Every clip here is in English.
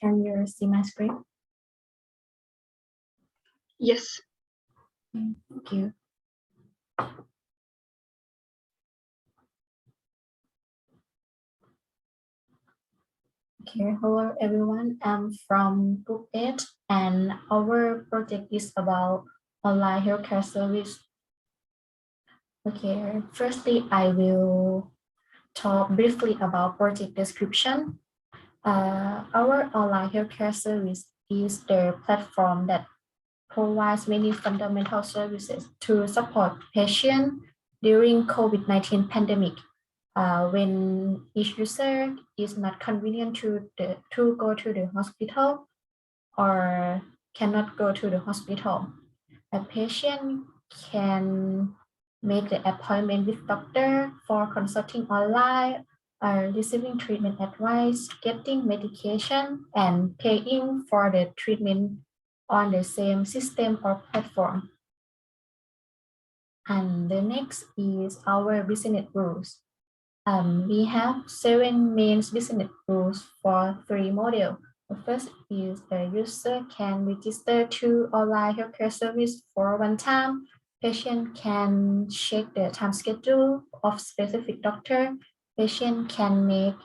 Can you see my screen? Yes. Thank you. Okay, hello everyone. I'm from Group 8 and our project is about online healthcare service. Okay, firstly, I will talk briefly about project description. Our online healthcare service is the platform that provides many fundamental services to support patients during COVID-19 pandemic. When each user is not convenient to go to the hospital or cannot go to the hospital, a patient can make the appointment with doctor for consulting online, receiving treatment advice, getting medication, and paying for the treatment on the same system or platform. And the next is our business rules. We have 7 main business rules for 3 models. The first is the user can register to online healthcare service for one time. Patient can check the time schedule of specific doctor. Patient can make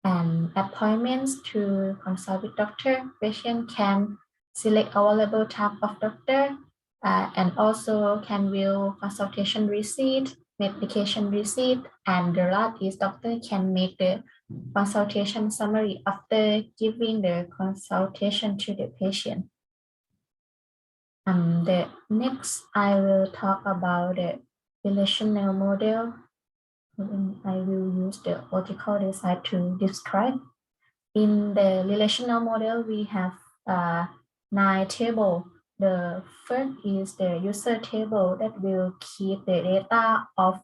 an appointment to consult with doctor. Patient can select available type of doctor and also can view consultation receipt, medication receipt, and the last is doctor can make the consultation summary after giving the consultation to the patient. The next, I will talk about the relational model. I will use the logical design to describe. In the relational model, we have 9 tables. The first is the user table that will keep the data of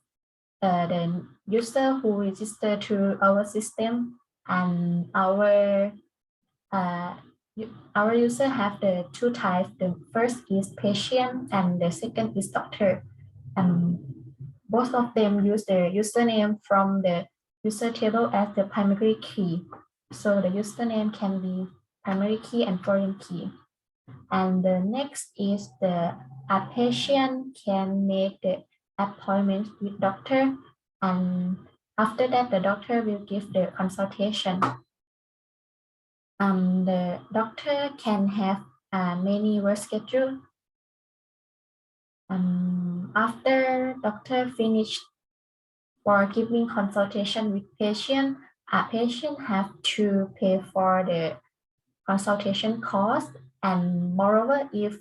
the user who registered to our system, and our user have the 2 types. The first is patient and the second is doctor. And both of them use the username from the user table as the primary key. So the username can be primary key and foreign key. And the next is a patient can make the appointment with doctor, and after that the doctor will give the consultation. The doctor can have many work schedule. After doctor finish for giving consultation with patient, a patient have to pay for the consultation cost, and moreover, if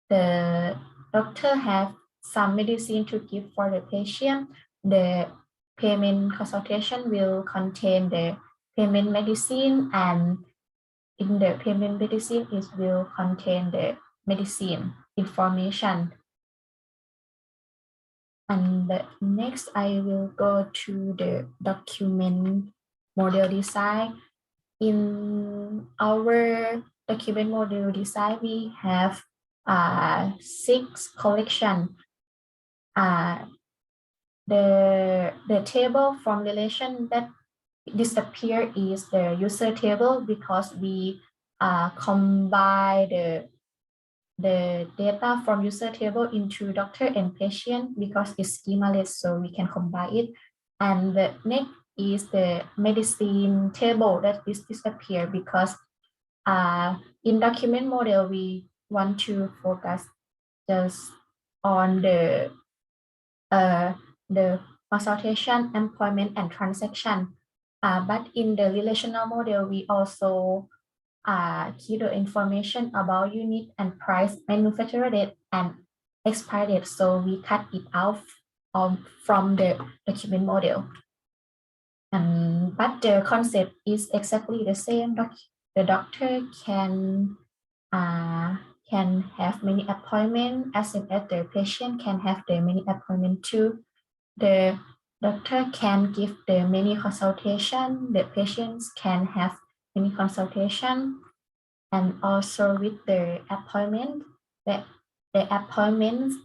the doctor have some medicine to give for the patient, the payment consultation will contain the payment medicine, and in the payment medicine it will contain the medicine information. And next, I will go to the document model design. In our document model design, we have 6 collections. The table from relation that disappear is the user table because we combine the data from user table into doctor and patient because it's schemaless, so we can combine it. And the next is the medicine table that is disappear because in document model we want to focus just on the consultation, employment, and transaction. But in the relational model, we also keep the information about unit and price, manufacturer date, and expire date. So we cut it out from the document model. But the concept is exactly the same. The doctor can have many appointments as if the patient can have the many appointments too. The doctor can give the many consultation, the patients can have many consultation, and also with the appointment, the appointments,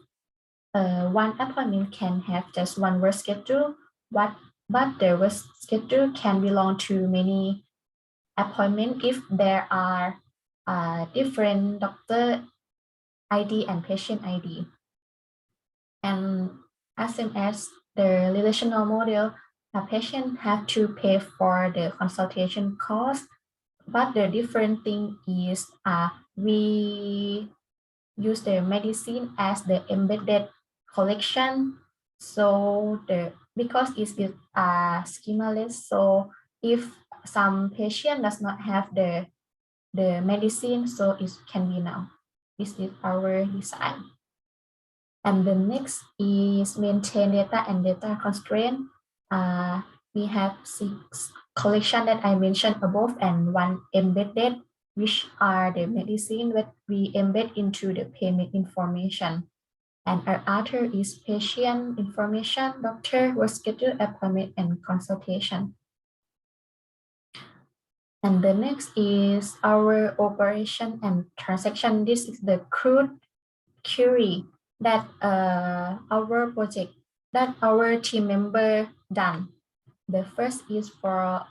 one appointment can have just one work schedule, but the work schedule can belong to many appointment if there are different doctor ID and patient ID. And as same as the relational model, a patient have to pay for the consultation cost, but the different thing is we use the medicine as the embedded collection. So because it is schemaless, so if some patient does not have the medicine, so it can be now. This is our design. And the next is maintain data and data constraint. We have 6 collection that I mentioned above and 1 embedded, which are the medicine that we embed into the payment information. And our other is patient information, doctor, work schedule, appointment, and consultation. And the next is our operation and transaction. This is the crude query that our project, that our team member done. The first is for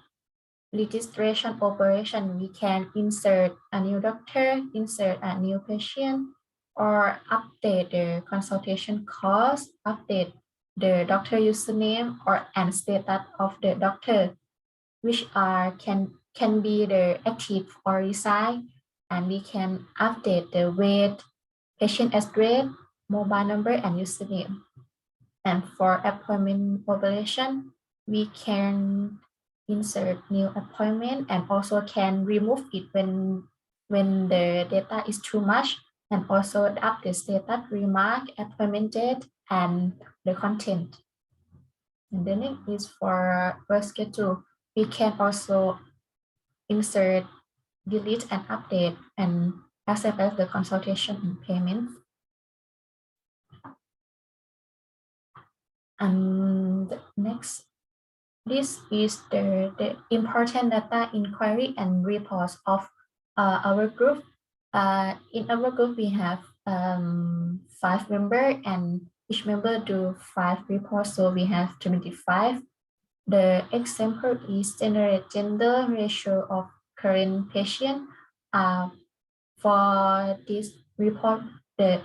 registration operation. We can insert a new doctor, insert a new patient, or update the consultation cost, update the doctor username or and status of the doctor, which are can be the active or resign, and we can update the weight, patient address, mobile number, and username. And for appointment population, we can insert new appointment and also can remove it when the data is too much, and also update status, remark, appointment date, and the content. And the next is for work schedule. We can also insert, delete, and update, and accept as the consultation and payment. And next, this is the important data inquiry and reports of our group. In our group, we have 5 members, and each member do 5 reports, so we have 25. The example is generate gender ratio of current patient. For this report, the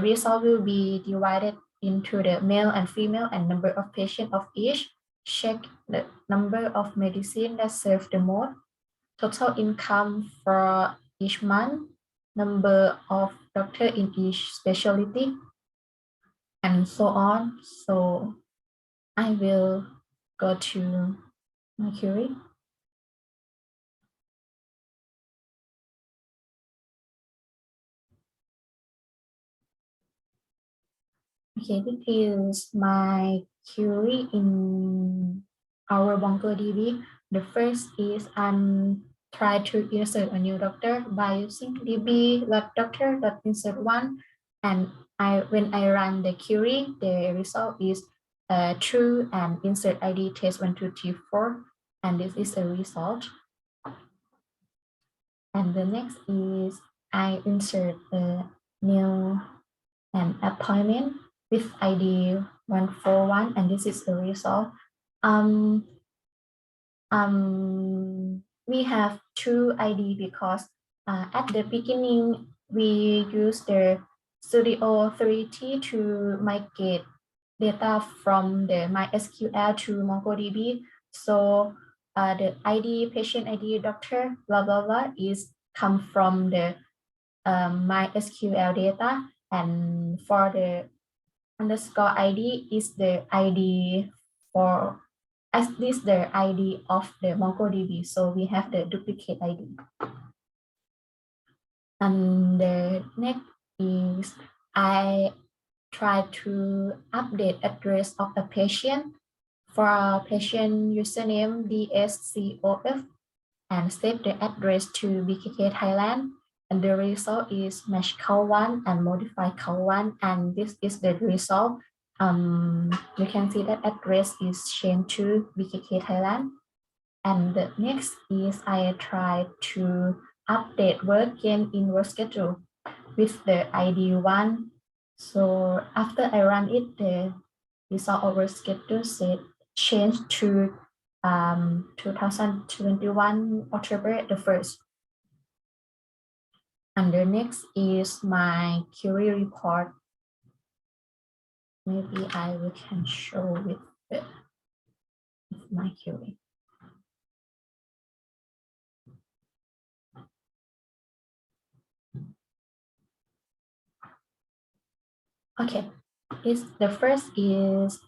result will be divided into the male and female and number of patients of each. Check the number of medicine that serve the most, total income for each month, number of doctor in each specialty, and so on. So I will go to my query. Okay, this is my query in our MongoDB. The first is try to insert a new doctor by using db.doctor.insert1, and when I run the query, the result is true and insert ID test 1, 2, 3, 4, and this is a result. And the next is I insert a new an appointment with ID 141, and this is the result. We have 2 ID because at the beginning we use the Studio Authority to migrate data from the MySQL to MongoDB. So the ID, patient ID, doctor, blah blah blah is come from the MySQL data, and for the underscore ID is the ID for as this the ID of the MongoDB. So we have the duplicate ID. And the next is I try to update address of the patient for patient username DSCOF and save the address to BKK Thailand. And the result is match count1 and modify count1, and this is the result. You can see that address is changed to BKK Thailand. And the next is I try to update work gain in work schedule with the ID 1. So after I run it, the result of work schedule said change to 2021 October the 1st. And the next is my query report. Maybe I can show with my query. Okay, the first is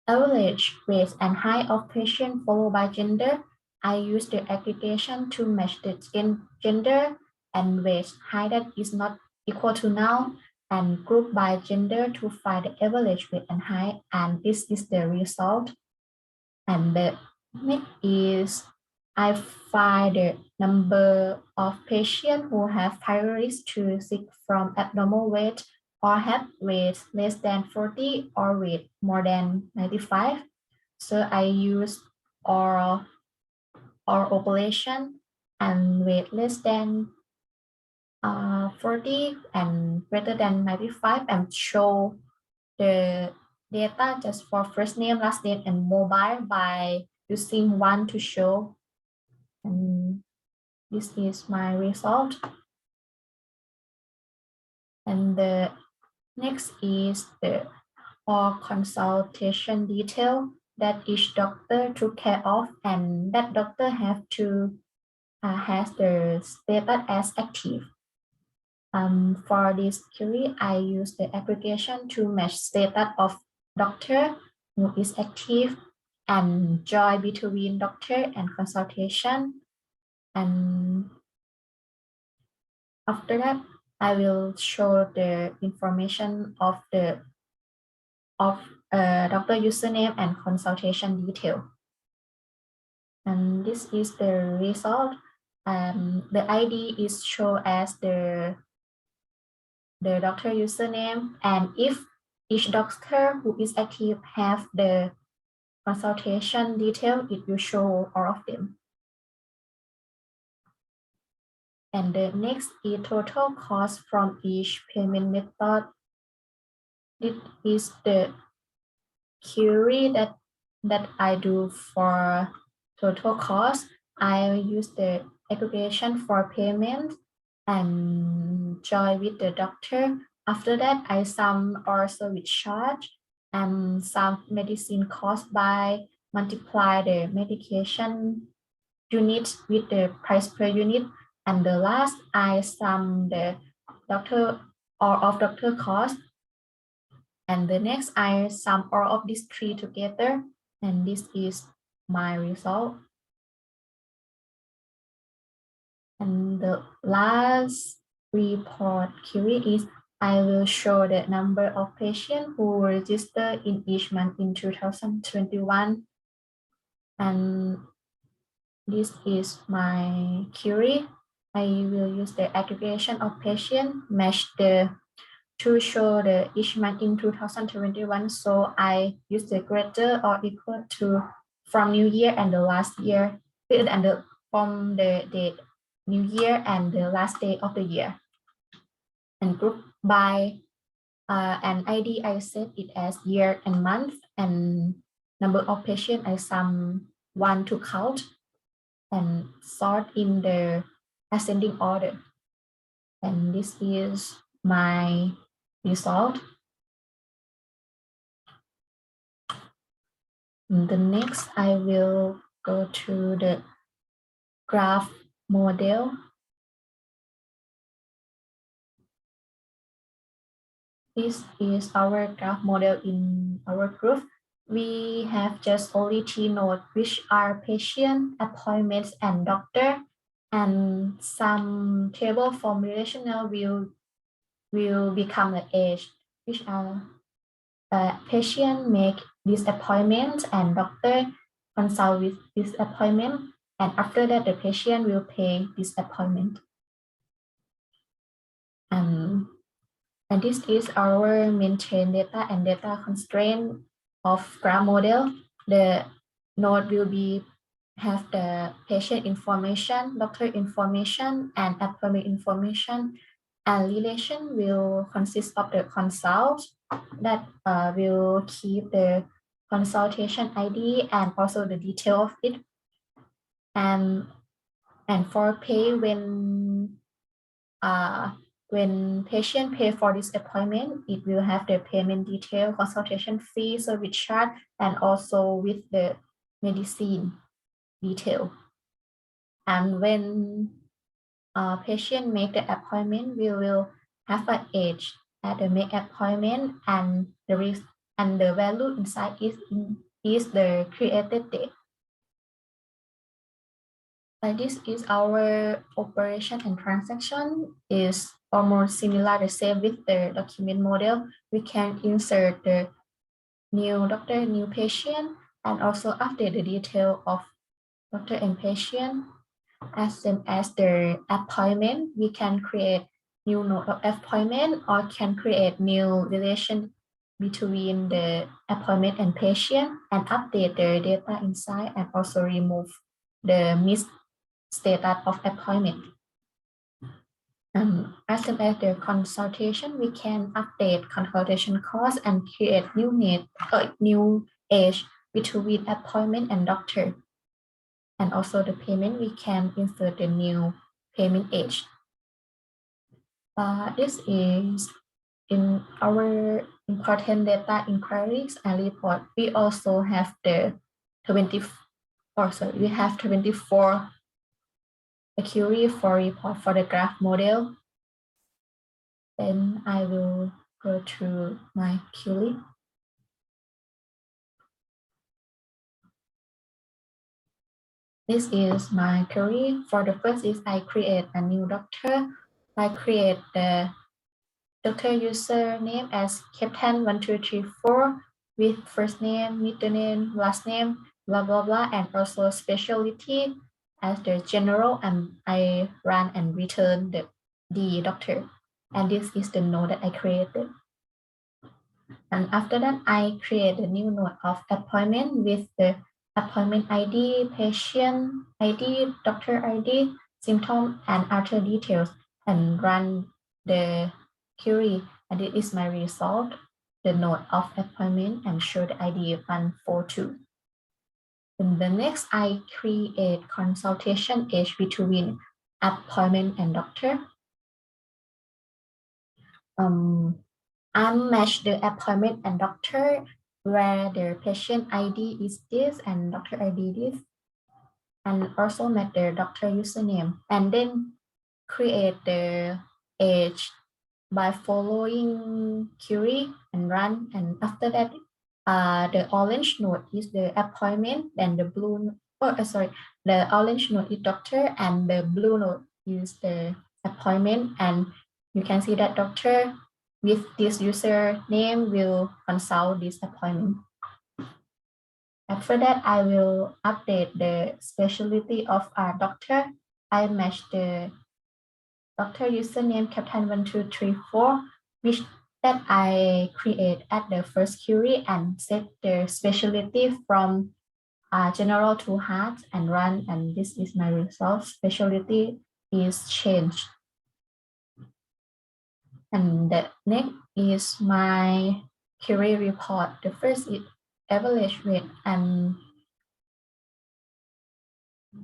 average weight and height of patient followed by gender. I use the aggregation to match the gender and weight height that is not equal to now, and group by gender to find the average weight and height, and this is the result. And the next is I find the number of patients who have higher risk to sick from abnormal weight or have weight less than 40 or weight more than 95. So I use oral population and weight less than 40 and greater than 95 and show the data just for first name, last name, and mobile by using one to show. And this is my result. And the next is the all consultation detail that each doctor took care of, and that doctor have to has the status as active. For this query, I use the aggregation to match status of doctor who is active and join between doctor and consultation. And after that, I will show the information of doctor username and consultation detail. And this is the result. The ID is shown as the doctor username, and if each doctor who is active have the consultation detail, it will show all of them. And the next is total cost from each payment method. This is the query that I do for total cost. I use the aggregation for payment and join with the doctor. After that, I sum our service charge and some medicine cost by multiply the medication unit with the price per unit. And the last, I sum the doctor or of doctor cost. And the next, I sum all of these three together. And this is my result. And the last report query is I will show the number of patients who registered in each month in 2021. And this is my query. I will use the aggregation of patients, match to show the each month in 2021. So I use the greater or equal to from New Year and the last year, and from the date New Year and the last day of the year. And group by an ID, I set it as year and month, and number of patients, I sum one to count and sort in the ascending order. And this is my result. The next, I will go to the graph model. This is our graph model in our group. We have just only 3 nodes, which are patient, appointments, and doctor, and some table from relational will become the age, which are patient make this appointment and doctor consult with this appointment, and after that the patient will pay this appointment. And this is our maintain data and data constraint of graph model. The node will have the patient information, doctor information, and appointment information, and relation will consist of the consult that will keep the consultation ID and also the detail of it. And for pay, when patient pay for this appointment, it will have the payment detail, consultation fee, service charge, and also with the medicine detail. And when patient make the appointment, we will have an age at the make appointment, and the value inside is the created date. This is our operation and transaction is almost similar the same with the document model. We can insert the new doctor, new patient, and also update the detail of doctor and patient. As same as the appointment, we can create new note of appointment or can create new relation between the appointment and patient and update the data inside and also remove the missed status of appointment. As same as the consultation, we can update consultation cost and create new age between appointment and doctor. And also the payment, we can insert the new payment age. This is in our important data inquiries and report. We also have the 24 query for report for the graph model. Then I will go to my query. This is my query. For the first is I create a new doctor. I create the doctor username as Captain1234 with first name, middle name, last name, blah, blah, blah, and also specialty as the general, and I run and return the doctor. And this is the node that I created. And after that, I create a new node of appointment with the appointment ID, patient ID, doctor ID, symptom, and other details, and run the query. And it is my result, the node of appointment, and show the ID 142. And the next, I create consultation age between appointment and doctor. Unmatch the appointment and doctor where the patient ID is this and doctor ID this, and also match the doctor username, and then create the age by following query and run. And after that, the orange node is the appointment, and the the orange node is doctor, and the blue node is the appointment. And you can see that doctor with this username will consult this appointment. After that, I will update the specialty of our doctor. I match the doctor username Captain1234, which that I create at the first query and set the specialty from general to heart and run, and this is my result. Specialty is changed. And the next is my query report. The first is average rate, and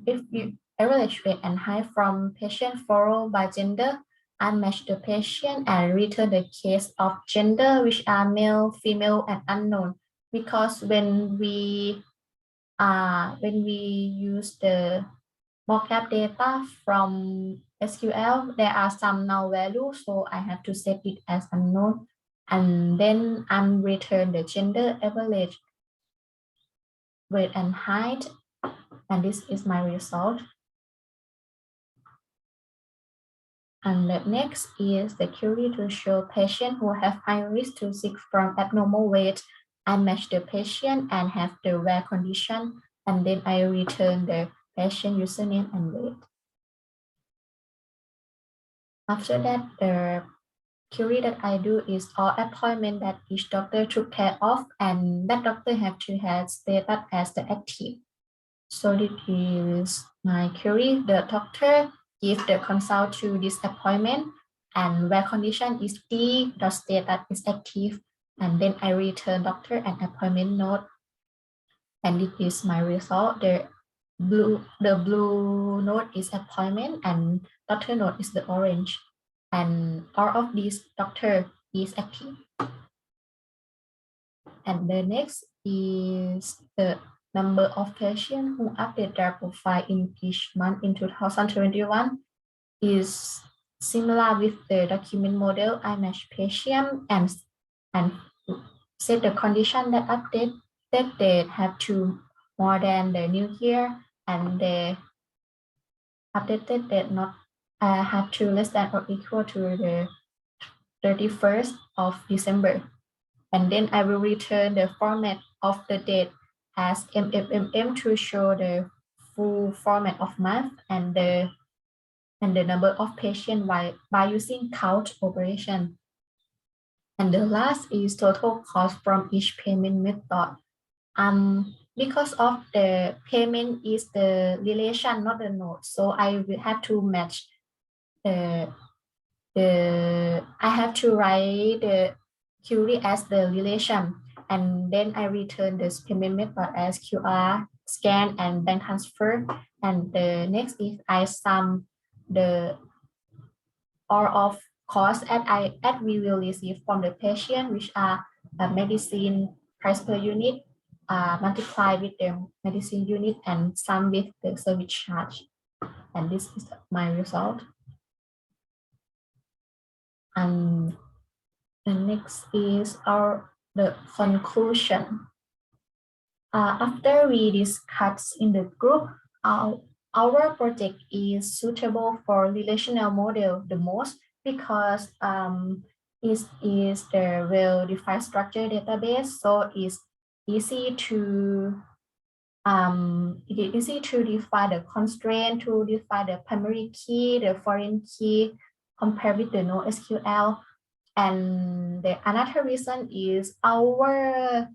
if you average rate and height from patient followed by gender, I match the patient and return the case of gender, which are male, female, and unknown. Because when we use the mockup data from SQL, there are some null values, so I have to set it as unknown, and then I'm return the gender, average weight, and height, and this is my result. And the next is the query to show patient who have high risk to sick from abnormal weight. I match the patient and have the rare condition, and then I return the patient username and weight. After that, the query that I do is all appointment that each doctor took care of, and that doctor have to have status as the active. So this is my query. The doctor give the consult to this appointment, and where condition is D, the status is active, and then I return doctor and appointment note And this is my result. The blue node is appointment and doctor node is the orange. And all of these doctor is active. And the next is the number of patients who update their profile in each month in 2021 is similar with the document model. I match patient and set the condition that update that they have to more than the new year, and the updated that not have to less than or equal to the 31st of December. And then I will return the format of the date as MMM to show the full format of month and the number of patients by using count operation. And the last is total cost from each payment method. Because of the payment is the relation, not the node. So I will have to match the I have to write the query as the relation, and then I return this payment method as QR scan and bank transfer. And the next is I sum the all of costs that we will receive from the patient, which are medicine price per unit, multiply with the medicine unit and sum with the service charge. And this is my result. And the next is the conclusion. After we discuss in the group, our project is suitable for relational model the most because it is the well-defined structure database, so it's easy to define the constraint, to define the primary key, the foreign key, compared with the NoSQL. And the another reason is our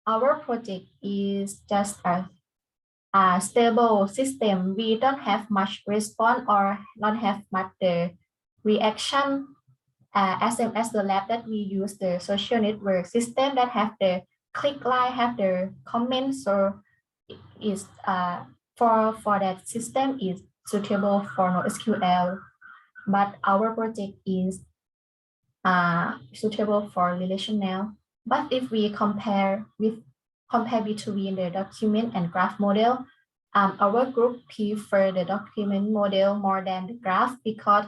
project is just a stable system. We don't have much response or not have much the reaction same as the lab that we use the social network system that have the click line, have the comments. So is for that system is suitable for NoSQL, but our project is suitable for relational. But if we compare between the document and graph model, our group prefer the document model more than the graph because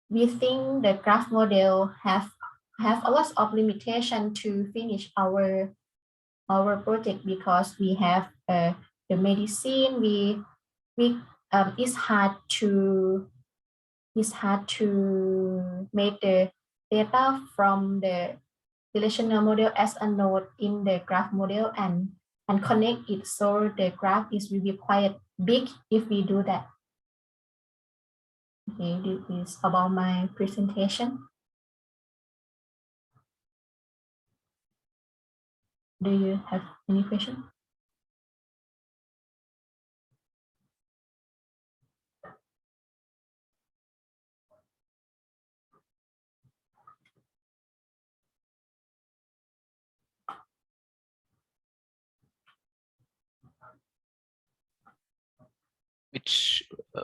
we think the graph model have a lot of limitation to finish our project because we have the medicine. It's hard to make the data from the relational model as a node in the graph model and connect it, so the graph is will be quite big if we do that. Okay, this is about my presentation. Do you have any question?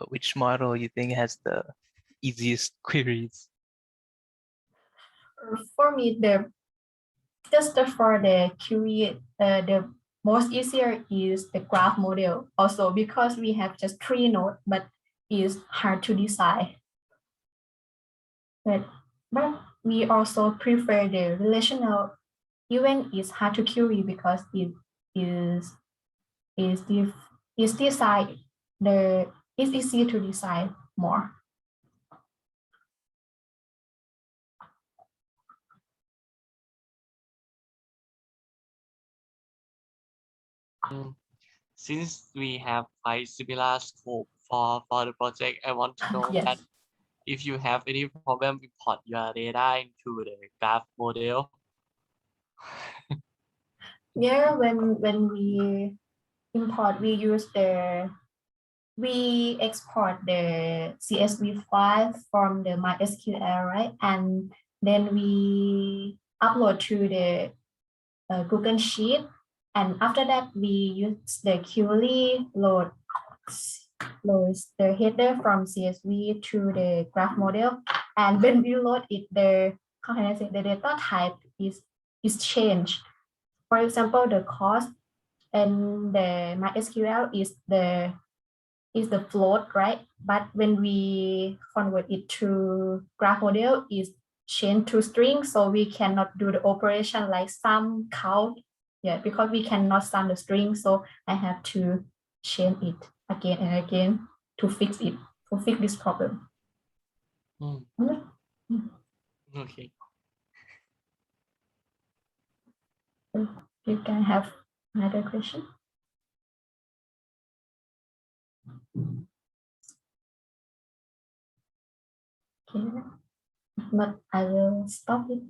Which model you think has the easiest queries? For me, just for the query, the most easier is the graph model. Also because we have just 3 nodes, but it's hard to decide. But we also prefer the relational, even it's hard to query because it is decide it's easy to decide more. Since we have quite similar scope for the project, I want to know Yes. that if you have any problem, import your data into the graph model. Yeah, when we import, we export the CSV file from the MySQL, right? And then we upload to the Google Sheet, And after that, we use the query loads the header from CSV to the graph model. And when we load it, how can I say, the data type is changed. For example, the cost and the MySQL is the float, right? But when we convert it to graph model, is changed to string, so we cannot do the operation like sum, count, yeah, because we cannot sum the string. So I have to change it again and again to fix this problem. Okay. You can have another question. Okay. If not, I will stop it.